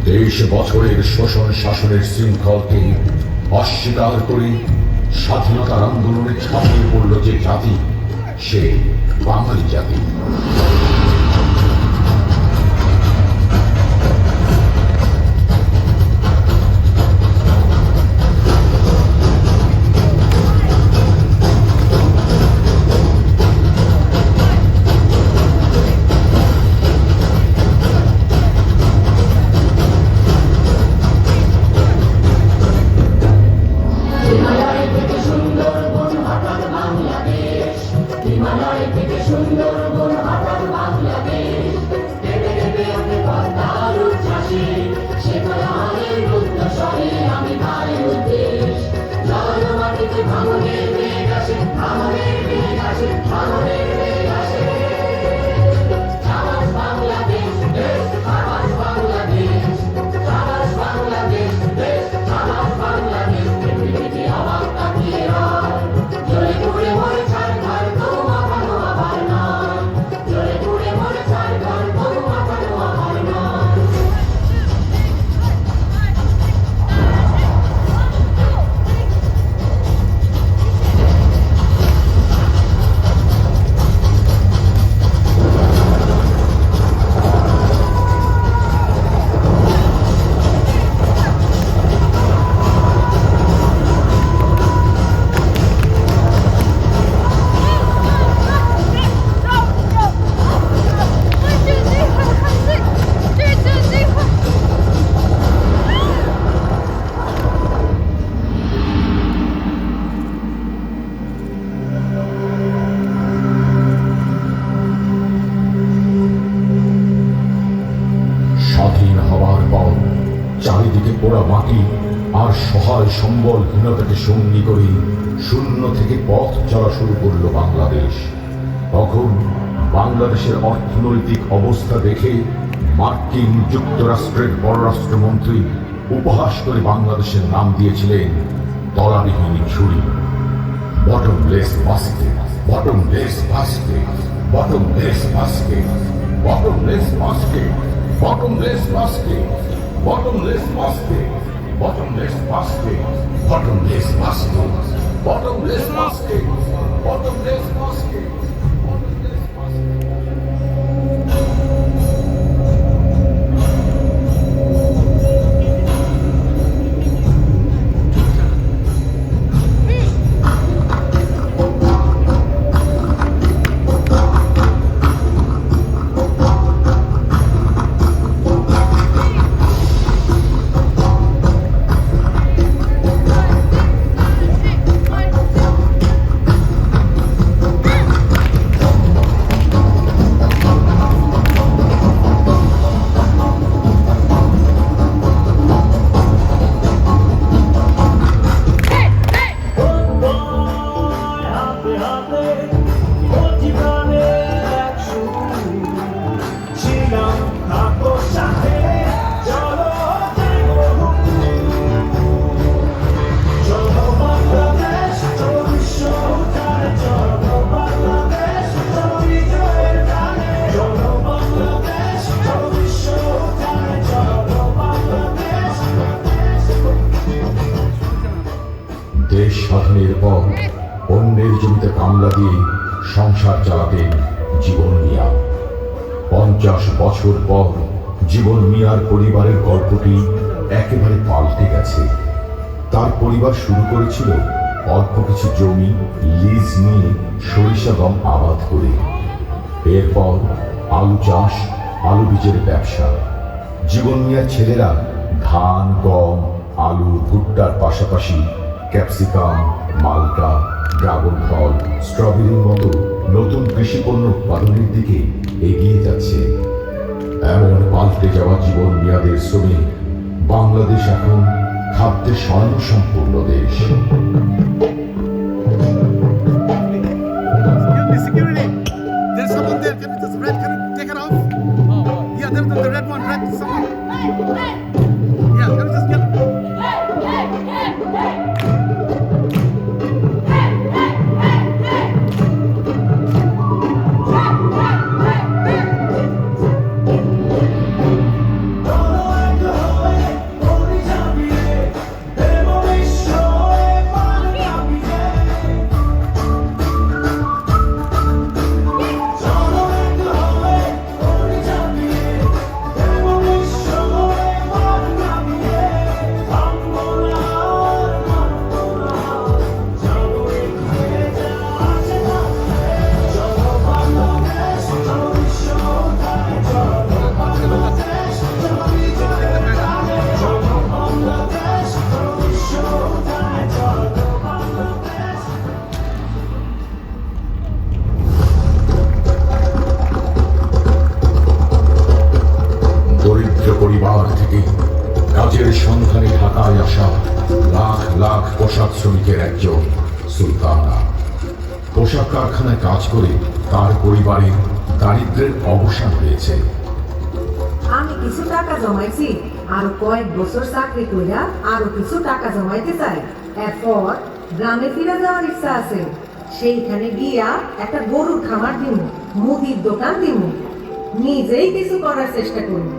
দেশ বছরের শোষণ শাসনের শৃঙ্খলকে অস্বীকার করে স্বাধীনতার আন্দোলনে ঝাঁপিয়ে পড়ল যে জাতি, সে বাঙালি জাতি। চারিদিকে পোড়া মাটি আর সহায় সম্বলহীনতাকে সঙ্গী করে শূন্য থেকে পথ চলা শুরু করল বাংলাদেশ। তখন বাংলাদেশের অর্থনৈতিক অবস্থা দেখে মার্কিন যুক্তরাষ্ট্রের পররাষ্ট্রমন্ত্রী উপহাস করে বাংলাদেশের নাম দিয়েছিলেন তলাবিহীন ঝুড়ি। Bottomless basket, bottomless basket, bottomless basket, bottomless basket, bottomless basket, bottomless basket, bottomless basket, bottomless basket, bottomless basket, bottomless basket. দেশ স্বাধীনের পর অন্যের জমিতে কামলা দিয়ে সংসার চালাতেন জীবন মিয়া। 50 বছর পর জীবন মিয়ার পরিবারের গল্পটি একেবারে পাল্টে গেছে। তার পরিবার শুরু করেছিল অল্প কিছু জমি লিজ নিয়ে সরিষা গম আবাদ করে। এরপর আলু চাষ, আলু বীজের ব্যবসা। জীবন মিয়ার ছেলেরা ধান, গম, আলু, ভুট্টার পাশাপাশি ক্যাপসিকাম, মালটা, ড্রাগন ফল, স্ট্রবেরির মতো নতুন কৃষি পণ্য উৎপাদনের দিকে এগিয়ে যাচ্ছে। এমন পাল্টে যাওয়া জীবন মিয়াদের শ্রমে বাংলাদেশ এখন খাদ্যে স্বয়ংসম্পূর্ণ দেশ। লাখ পোশাক শ্রমিকের একজন সুলতানা। পোশাক কারখানায় কাজ করে তার পরিবারের দারিদ্র্যের অবসান হয়েছে। আমি কিছু টাকা জমাইছি, আরো কয়েক বছর চাকরি কইরা আরো কিছু টাকা জমাইতে চাই। এরপর গ্রামে ফিরে যাওয়ার ইচ্ছা আছে। সেইখানে গিয়া একটা গরুর খামার দিমু, মুদির দোকান দিমু, নিজেই কিছু করার চেষ্টা করব।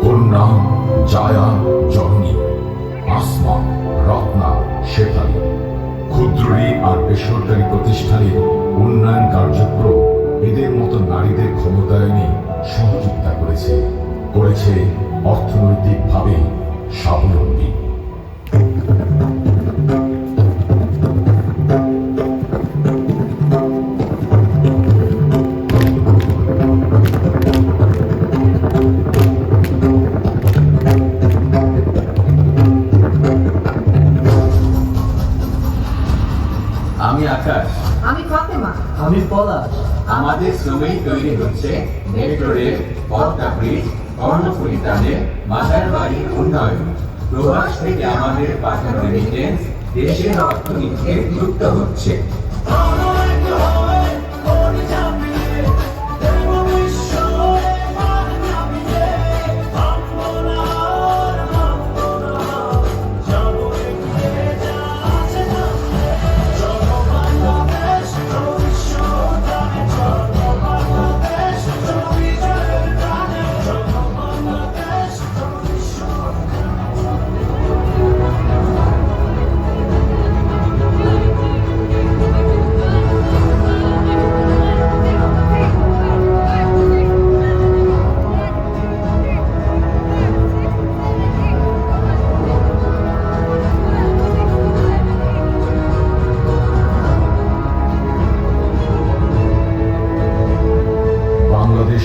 কন্যা, জায়া, জননী, আসমা, রত্না, শেফালি ক্ষুদ্র ঋণ আর বেসরকারি প্রতিষ্ঠানের উন্নয়ন কার্যক্রম এদের মতো নারীদের ক্ষমতায়নে সহযোগিতা করেছে অর্থনৈতিকভাবে স্বাবলম্বী। আমি আকাশ। আমি ফাতেমা। আমি পলাশ। আমাদের শ্রমেই তৈরি হচ্ছে metro rail, Padma bridge, Karnaphuli tunnel, মাজার বাড়ির উন্নয়ন। প্রবাস থেকে আমাদের পাঠানো রেমিটেন্স দেশের অর্থনীতিতে যুক্ত হচ্ছে।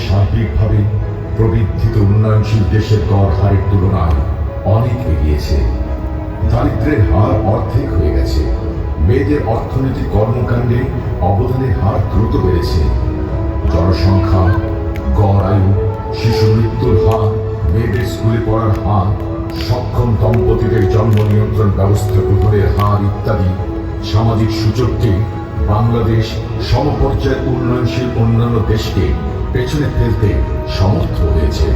সার্বিকভাবে প্রবৃদ্ধিত উন্নয়নশীল দেশের গড় হারের তুলনায় অনেক এগিয়েছে। দারিদ্র্যের হার অর্ধেক হয়ে গেছে। মেয়েদের অর্থনৈতিক কর্মকাণ্ডে অবদানের হার দ্রুত বেড়েছে। জনসংখ্যা, গড় আয়ু, শিশু মৃত্যুর হার, মেয়েদের স্কুলে পড়ার হার, সক্ষম দম্পতিদের জন্ম নিয়ন্ত্রণ ব্যবস্থা গ্রহণের হার ইত্যাদি সামাজিক সূচককে বাংলাদেশ সমপর্যায়ের উন্নয়নশীল অন্যান্য দেশকে পেছনে ফেলতে সমর্থ হয়েছে।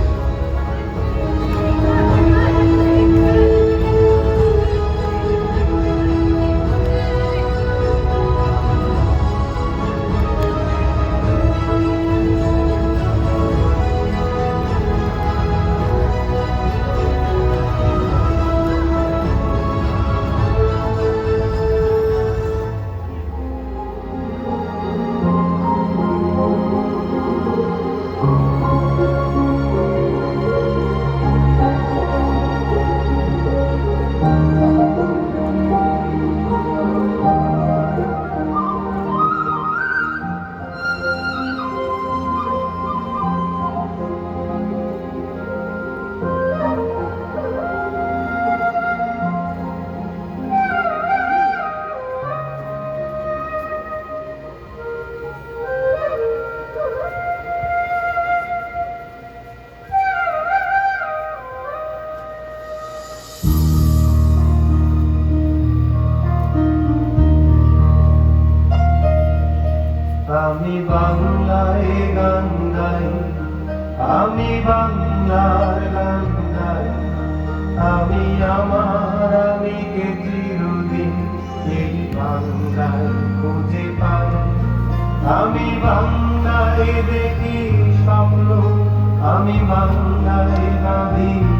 আমি বাংলায় গান গাই, আমি বাংলার গান গাই, আমি আমার আমিকে চিরদিন এই বাংলায় খুঁজে বাংলায় দেখি স্বপ্ন, আমি বাংলায় ভাবি